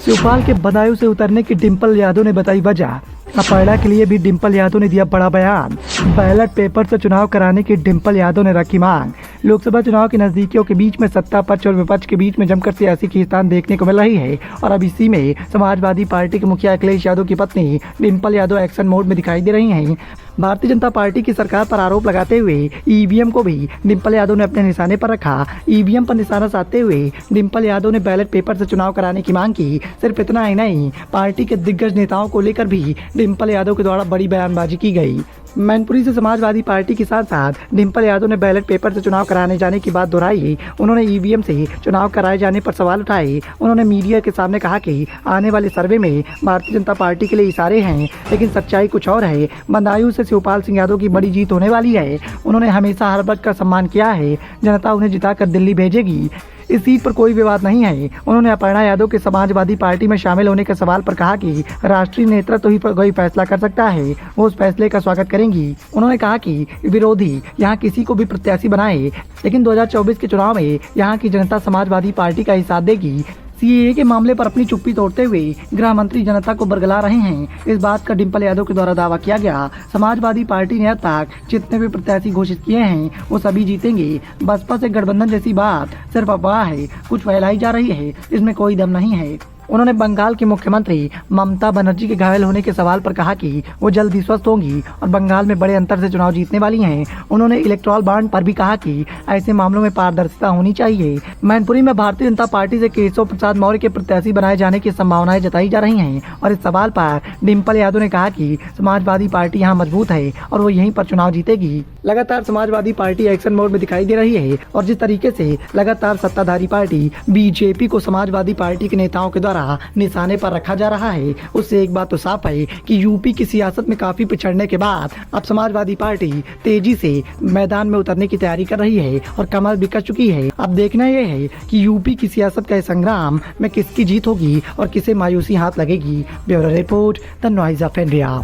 शिवपाल के बदायूं से उतरने की डिंपल यादव ने बताई वजह। अपर्णा के लिए भी डिंपल यादव ने दिया बड़ा बयान। बैलेट पेपर से चुनाव कराने की डिंपल यादव ने रखी मांग। लोकसभा चुनाव की नजदीकियों के बीच में सत्ता पक्ष और विपक्ष के बीच में जमकर सियासी खींचतान देखने को मिल रही है और अब इसी में समाजवादी पार्टी के मुखिया अखिलेश यादव की पत्नी डिंपल यादव एक्शन मोड में दिखाई दे रही हैं। भारतीय जनता पार्टी की सरकार पर आरोप लगाते हुए ईवीएम को भी डिंपल यादव ने अपने निशाने पर रखा। ईवीएम पर निशाना साधते हुए डिंपल यादव ने बैलेट पेपर से चुनाव कराने की मांग की। सिर्फ इतना ही नहीं, पार्टी के दिग्गज नेताओं को लेकर भी डिंपल यादव के द्वारा बड़ी बयानबाजी की गई। मैनपुरी से समाजवादी पार्टी के साथ साथ डिंपल यादव ने बैलेट पेपर से चुनाव कराने जाने की बात दोहराई। उन्होंने ईवीएम से चुनाव कराए जाने पर सवाल उठाए। उन्होंने मीडिया के सामने कहा कि आने वाले सर्वे में भारतीय जनता पार्टी के लिए इशारे हैं, लेकिन सच्चाई कुछ और है। बदायूं से शिवपाल सिंह यादव की बड़ी जीत होने वाली है। उन्होंने हमेशा हर वर्ग का सम्मान किया है। जनता उन्हें जिताकर दिल्ली भेजेगी। इस सीट पर कोई विवाद नहीं है। उन्होंने अपर्णा यादव के समाजवादी पार्टी में शामिल होने के सवाल पर कहा कि राष्ट्रीय नेतृत्व ही कोई फैसला कर सकता है, वो उस फैसले का स्वागत करेंगी। उन्होंने कहा कि विरोधी यहाँ किसी को भी प्रत्याशी बनाए, लेकिन 2024 के चुनाव में यहाँ की जनता समाजवादी पार्टी का ही साथ देगी। सीएए के मामले पर अपनी चुप्पी तोड़ते हुए गृह मंत्री जनता को बरगला रहे हैं। इस बात का डिंपल यादव के द्वारा दावा किया गया। समाजवादी पार्टी ने अब तक जितने भी प्रत्याशी घोषित किए हैं वो सभी जीतेंगे। बसपा से गठबंधन जैसी बात सिर्फ अफवाह है, कुछ फैलाई जा रही है, इसमें कोई दम नहीं है। उन्होंने बंगाल की मुख्यमंत्री ममता बनर्जी के घायल होने के सवाल पर कहा कि वो जल्द ही स्वस्थ होंगी और बंगाल में बड़े अंतर से चुनाव जीतने वाली हैं। उन्होंने इलेक्टोरल बॉन्ड पर भी कहा कि ऐसे मामलों में पारदर्शिता होनी चाहिए। मैनपुरी में भारतीय जनता पार्टी से केशव प्रसाद मौर्य के प्रत्याशी बनाए जाने की संभावनाएं जताई जा रही हैं और इस सवाल पर डिंपल यादव ने कहा कि समाजवादी पार्टी यहाँ मजबूत है और वो यहीं पर चुनाव जीतेगी। लगातार समाजवादी पार्टी एक्शन मोड में दिखाई दे रही है और जिस तरीके से लगातार सत्ताधारी पार्टी बीजेपी को समाजवादी पार्टी के नेताओं के द्वारा निशाने पर रखा जा रहा है, उससे एक बात तो साफ है कि यूपी की सियासत में काफी पिछड़ने के बाद अब समाजवादी पार्टी तेजी से मैदान में उतरने की तैयारी कर रही है और कमर भी कर चुकी है। अब देखना यह है कि यूपी की सियासत का संग्राम में किसकी जीत होगी और किसे मायूसी हाथ लगेगी। Bureau report, the noise of India.